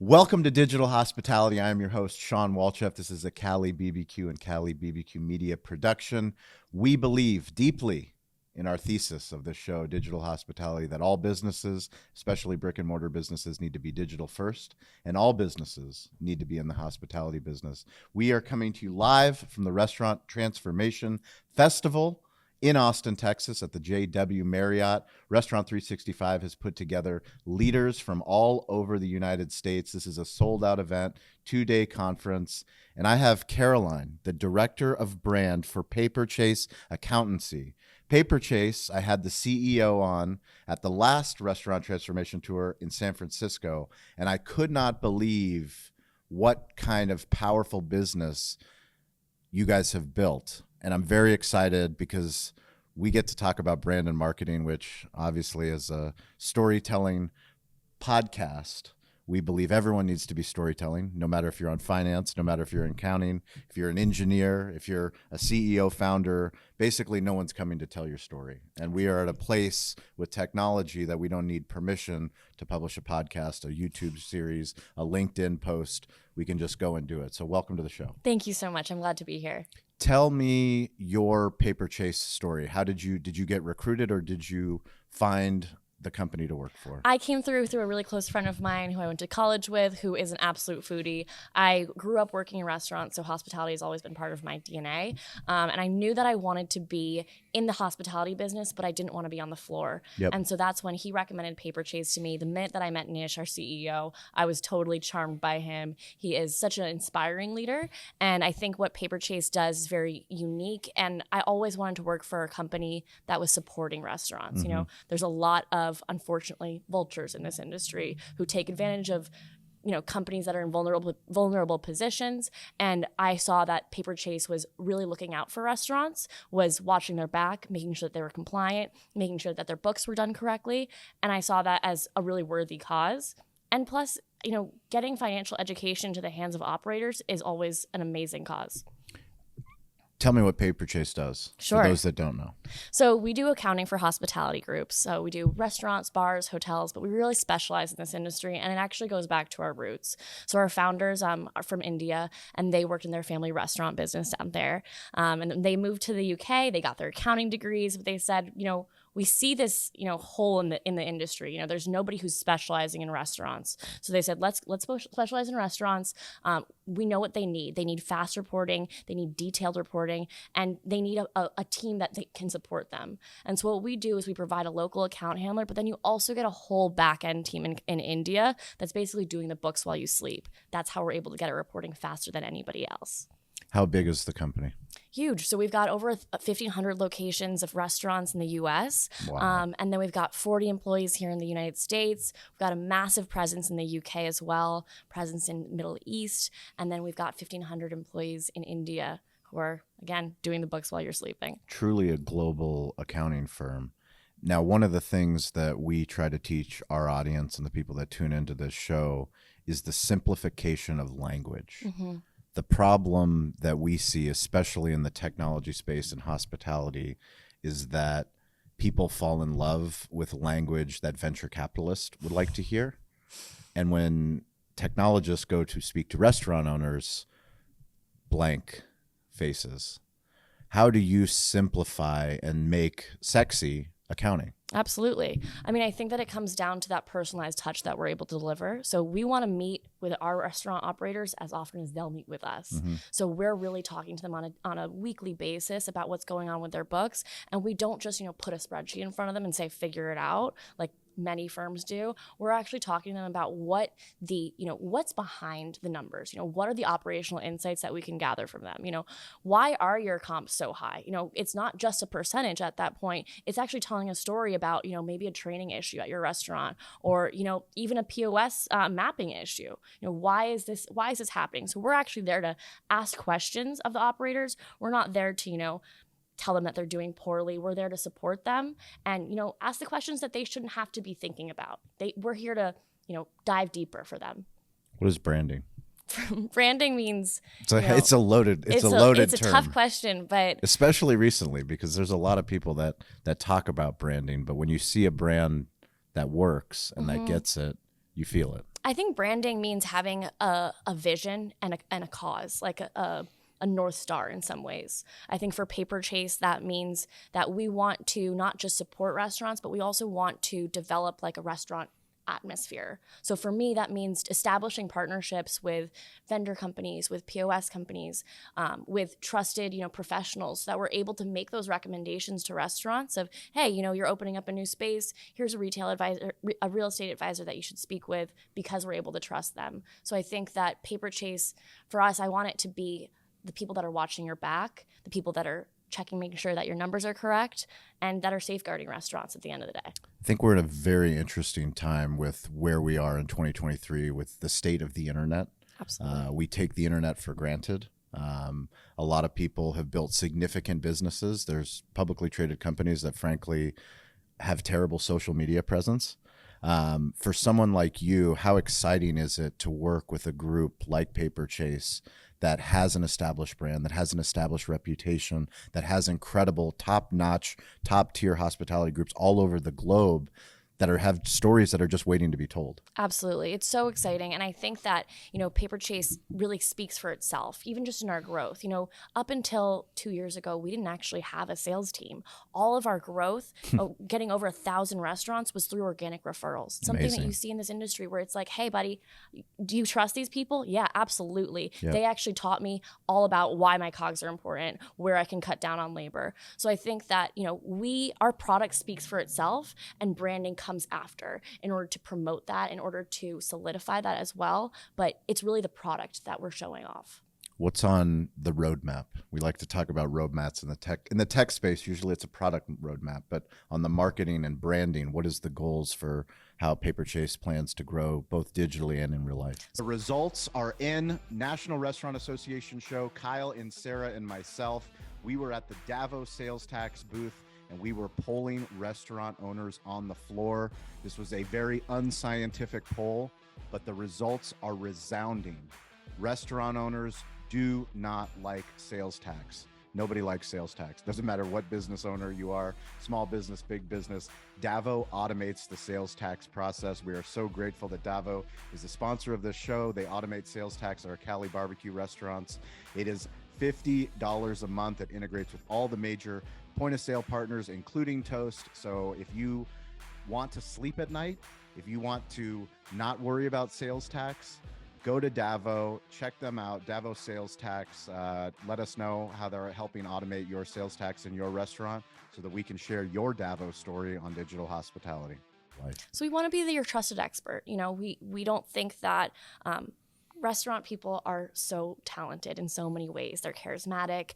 Welcome to Digital Hospitality. I am your host, Sean Walchef. This is a Cali BBQ and Cali BBQ media production. We believe deeply in our thesis of this show, Digital Hospitality, that all businesses, especially brick and mortar businesses, need to be digital first, and all businesses need to be in the hospitality business. We are coming to you live from the Restaurant Transformation Festival in Austin, Texas, at the JW Marriott. Restaurant 365 has put together leaders from all over the United States. This is a sold-out event, 2-day conference, and I have Caroline, the Director of Brand for Paperchase Accountancy. Paperchase, I had the CEO on at the last Restaurant Transformation Tour in San Francisco, and I could not believe what kind of powerful business you guys have built. And I'm very excited because we get to talk about brand and marketing, which obviously is a storytelling podcast. We believe everyone needs to be storytelling, no matter if you're on finance, no matter if you're in accounting, if you're an engineer, if you're a CEO, founder. Basically, no one's coming to tell your story. And we are at a place with technology that we don't need permission to publish a podcast, a YouTube series, a LinkedIn post. We can just go and do it. So welcome to the show. Thank you so much. I'm glad to be here. Tell me your Paperchase story. How did you get recruited, or did you find the company to work for? I came through a really close friend of mine who I went to college with, who is an absolute foodie. I grew up working in restaurants, so hospitality has always been part of my DNA. And I knew that I wanted to be in the hospitality business, but I didn't want to be on the floor. Yep. And so that's when he recommended Paperchase to me. The minute that I met Nish, our CEO, I was totally charmed by him. He is such an inspiring leader. And I think what Paperchase does is very unique. And I always wanted to work for a company that was supporting restaurants. Mm-hmm. You know, there's a lot of, unfortunately, vultures in this industry who take advantage of, you know, companies that are in vulnerable positions. And I saw that Paperchase was really looking out for restaurants, was watching their back, making sure that they were compliant, making sure that their books were done correctly. And I saw that as a really worthy cause. And plus, you know, getting financial education to the hands of operators is always an amazing cause. Tell me what Paperchase does, Sure. for those that don't know. So we do accounting for hospitality groups. So we do restaurants, bars, hotels, but we really specialize in this industry, and it actually goes back to our roots. So our founders are from India, and they worked in their family restaurant business down there. And they moved to the UK. They got their accounting degrees, but they said, you know, we see this, you know, hole in the industry. You know, there's nobody who's specializing in restaurants. So they said, let's specialize in restaurants. We know what they need. They need fast reporting. They need detailed reporting, and they need a team that can support them. And so what we do is we provide a local account handler, but then you also get a whole back end team in India that's basically doing the books while you sleep. That's how we're able to get it reporting faster than anybody else. How big is the company? Huge. So we've got over 1,500 locations of restaurants in the U.S. Wow. And then we've got 40 employees here in the United States. We've got a massive presence in the U.K. as well, presence in Middle East. And then we've got 1,500 employees in India who are, again, doing the books while you're sleeping. Truly a global accounting firm. Now, one of the things that we try to teach our audience and the people that tune into this show is the simplification of language. Mm-hmm. The problem that we see, especially in the technology space and hospitality, is that people fall in love with language that venture capitalists would like to hear. And when technologists go to speak to restaurant owners, blank faces. How do you simplify and make sexy accounting? Absolutely. I mean, I think that it comes down to that personalized touch that we're able to deliver. So we want to meet with our restaurant operators as often as they'll meet with us. Mm-hmm. So we're really talking to them on a weekly basis about what's going on with their books. And we don't just, you know, put a spreadsheet in front of them and say, figure it out, like many firms do. We're actually talking to them about what's behind the numbers. You know, what are the operational insights that we can gather from them? You know, why are your comps so high? You know, it's not just a percentage at that point. It's actually telling a story about, you know, maybe a training issue at your restaurant, or, you know, even a POS mapping issue. You know, why is this happening? So we're actually there to ask questions of the operators. We're not there to, you know, tell them that they're doing poorly. We're there to support them and, you know, ask the questions that they shouldn't have to be thinking about. We're here to, you know, dive deeper for them. What is branding? Branding means it's a loaded term. It's a tough question, but especially recently, because there's a lot of people that talk about branding, but when you see a brand that works and that gets it, you feel it. I think branding means having a vision and a cause, like a North Star in some ways. I think for Paperchase, that means that we want to not just support restaurants, but we also want to develop like a restaurant atmosphere. So for me, that means establishing partnerships with vendor companies, with POS companies, with trusted, professionals that we're able to make those recommendations to restaurants of, hey, you're opening up a new space. Here's a retail advisor, a real estate advisor that you should speak with because we're able to trust them. So I think that Paperchase, for us, I want it to be the people that are watching your back, the people that are checking, making sure that your numbers are correct, and that are safeguarding restaurants at the end of the day. I think we're in a very interesting time with where we are in 2023 with the state of the internet. Absolutely. We take the internet for granted. A lot of people have built significant businesses. There's publicly traded companies that frankly have terrible social media presence. For someone like you, how exciting is it to work with a group like Paperchase that has an established brand, that has an established reputation, that has incredible top-notch, top-tier hospitality groups all over the globe that have stories that are just waiting to be told? Absolutely. It's so exciting. And I think that, Paperchase really speaks for itself, even just in our growth. Up until 2 years ago, we didn't actually have a sales team. All of our growth, getting over 1,000 restaurants, was through organic referrals. Something Amazing. that you see in this industry where it's like, hey, buddy, do you trust these people? Yeah, absolutely. Yep. They actually taught me all about why my COGS are important, where I can cut down on labor. So I think that, our product speaks for itself, and branding comes after in order to promote that, in order to solidify that as well. But it's really the product that we're showing off. What's on the roadmap? We like to talk about roadmaps in the tech space. Usually it's a product roadmap, but on the marketing and branding, what is the goals for how Paperchase plans to grow both digitally and in real life? The results are in. National Restaurant Association show. Kyle and Sarah and myself, we were at the Davos sales tax booth, and we were polling restaurant owners on the floor. This was a very unscientific poll, but the results are resounding. Restaurant owners do not like sales tax. Nobody likes sales tax. Doesn't matter what business owner you are, small business, big business. Davo automates the sales tax process. We are so grateful that Davo is the sponsor of this show. They automate sales tax at our Cali barbecue restaurants. It is $50 a month. It integrates with all the major point of sale partners, including Toast. So if you want to sleep at night, if you want to not worry about sales tax, go to Davo, check them out, Davo Sales Tax. Let us know how they're helping automate your sales tax in your restaurant so that we can share your Davo story on digital hospitality. So we want to be your trusted expert. We don't think that restaurant people are so talented in so many ways. They're charismatic,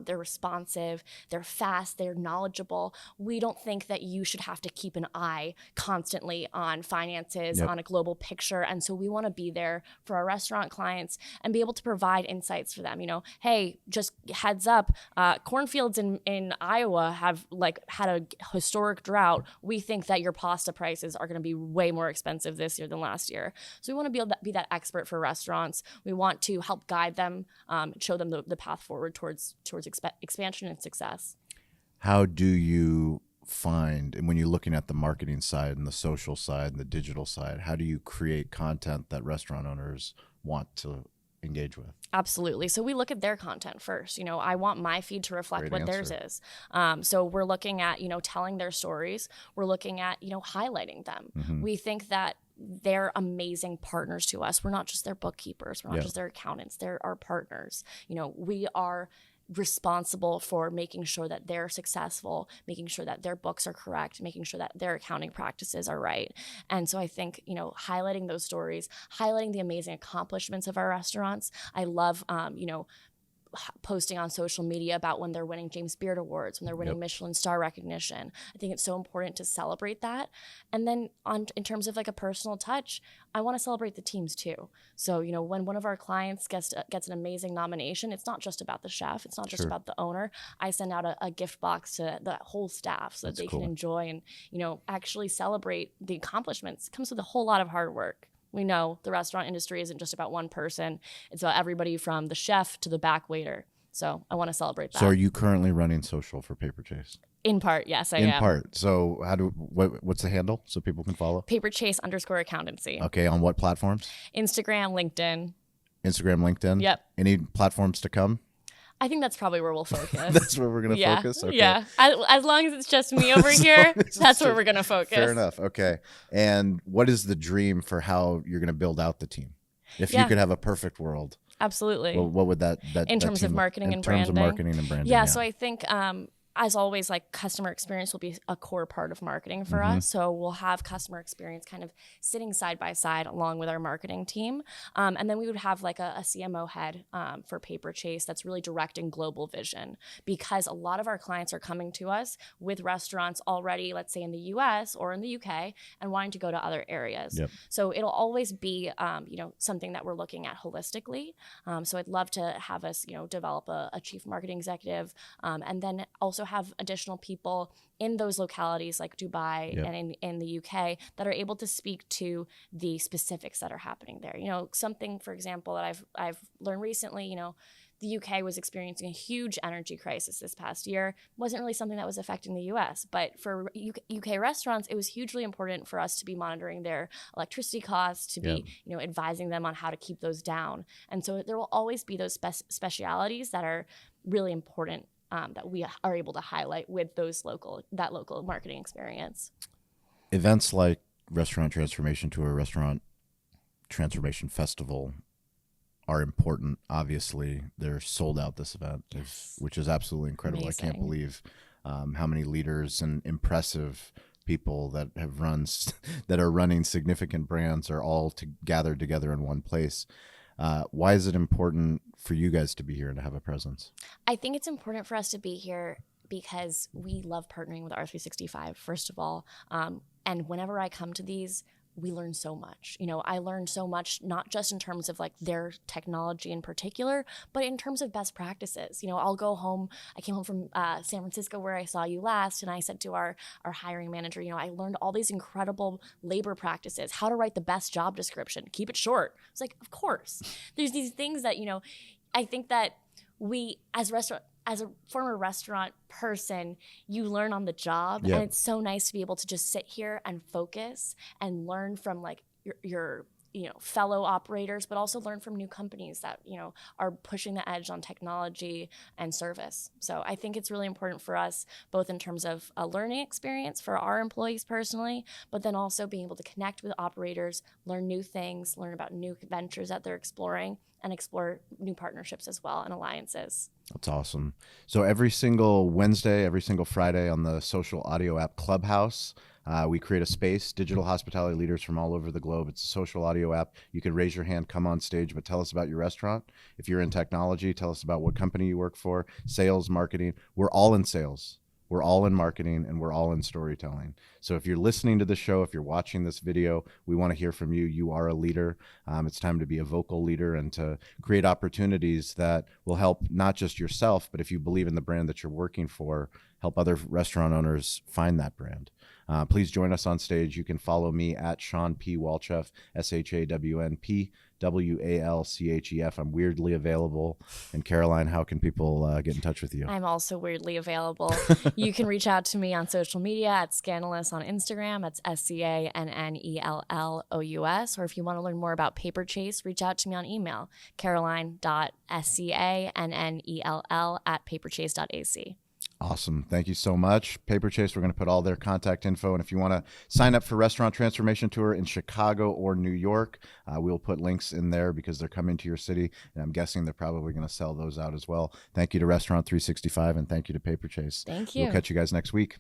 they're responsive, they're fast, they're knowledgeable. We don't think that you should have to keep an eye constantly on finances, on a global picture. And so we want to be there for our restaurant clients and be able to provide insights for them. Hey, just heads up, cornfields in Iowa have had a historic drought. We think that your pasta prices are going to be way more expensive this year than last year. So we want to be able to be that expert for restaurants. We want to help guide them, show them the path forward towards expansion and success. How do you find, and when you're looking at the marketing side and the social side and the digital side, how do you create content that restaurant owners want to engage with? Absolutely. So we look at their content first. I want my feed to reflect what theirs is. So we're looking at, telling their stories. We're looking at, highlighting them. Mm-hmm. We think that they're amazing partners to us. We're not just their bookkeepers. We're not just their accountants. They're our partners. We are responsible for making sure that they're successful, making sure that their books are correct, making sure that their accounting practices are right. And so I think, highlighting those stories, highlighting the amazing accomplishments of our restaurants. I love, posting on social media about when they're winning James Beard Awards, when they're winning Michelin star recognition. I think it's so important to celebrate that. And then in terms of a personal touch, I want to celebrate the teams too. So, when one of our clients gets an amazing nomination, it's not just about the chef. It's not just about the owner. I send out a gift box to the whole staff so that they can enjoy and, actually celebrate the accomplishments. It comes with a whole lot of hard work. We know the restaurant industry isn't just about one person. It's about everybody from the chef to the back waiter. So I want to celebrate that. So are you currently running social for Paperchase? In part, yes, I In am. part. So what's the handle so people can follow? Paperchase_accountancy. Okay, on what platforms? Instagram, LinkedIn. Instagram, LinkedIn? Yep. Any platforms to come? I think that's probably where we'll focus. That's where we're going to focus? Okay. Yeah. As long as it's just me over here, that's where we're going to focus. Fair enough. Okay. And what is the dream for how you're going to build out the team? If you could have a perfect world. Absolutely. Well, what would that in terms of marketing and branding? In terms of marketing and branding. Yeah, so I think as always, like customer experience will be a core part of marketing for us. So we'll have customer experience kind of sitting side by side along with our marketing team. And then we would have like a CMO head for Paperchase that's really directing global vision, because a lot of our clients are coming to us with restaurants already, let's say in the US or in the UK, and wanting to go to other areas. Yep. So it'll always be, something that we're looking at holistically. So I'd love to have us, develop a chief marketing executive, and then also have additional people in those localities like Dubai and in the UK that are able to speak to the specifics that are happening there. Something, for example, that I've learned recently, the UK was experiencing a huge energy crisis this past year. It wasn't really something that was affecting the US, but for UK restaurants, it was hugely important for us to be monitoring their electricity costs, to be, advising them on how to keep those down. And so there will always be those specialities that are really important that we are able to highlight with that local marketing experience. Events like Restaurant Transformation Tour, Restaurant Transformation Festival are important. Obviously, they're sold out this event, which is absolutely incredible. Amazing. I can't believe how many leaders and impressive people that are running significant brands are all gathered together in one place. Why is it important for you guys to be here and to have a presence? I think it's important for us to be here because we love partnering with R365, first of all. And whenever I come to these, we learn so much. I learned so much, not just in terms of like their technology in particular, but in terms of best practices. I'll go home. I came home from San Francisco where I saw you last, and I said to our hiring manager, I learned all these incredible labor practices, how to write the best job description, keep it short. It's like, of course. There's these things that, I think that we as a former restaurant person, you learn on the job. Yep. And it's so nice to be able to just sit here and focus and learn from like your fellow operators, but also learn from new companies that, are pushing the edge on technology and service. So I think it's really important for us, both in terms of a learning experience for our employees personally, but then also being able to connect with operators, learn new things, learn about new ventures that they're exploring, and explore new partnerships as well and alliances. That's awesome. So every single Wednesday, every single Friday on the social audio app Clubhouse, we create a space, digital hospitality leaders from all over the globe. It's a social audio app. You can raise your hand, come on stage, but tell us about your restaurant. If you're in technology, tell us about what company you work for, sales, marketing. We're all in sales. We're all in marketing, and we're all in storytelling. So if you're listening to the show, if you're watching this video, we want to hear from you. You are a leader. It's time to be a vocal leader and to create opportunities that will help not just yourself, but if you believe in the brand that you're working for, help other restaurant owners find that brand. Please join us on stage. You can follow me at Sean P. Walchef, ShawnPWalchef. I'm weirdly available. And Caroline, how can people get in touch with you? I'm also weirdly available. You can reach out to me on social media at Scannellous on Instagram. That's SCANNELLOUS. Or if you want to learn more about Paperchase, reach out to me on email, caroline.scannell@paperchase.ac. Awesome. Thank you so much. Paperchase, we're going to put all their contact info. And if you want to sign up for Restaurant Transformation Tour in Chicago or New York, we'll put links in there because they're coming to your city. And I'm guessing they're probably going to sell those out as well. Thank you to Restaurant 365 and thank you to Paperchase. Thank you. We'll catch you guys next week.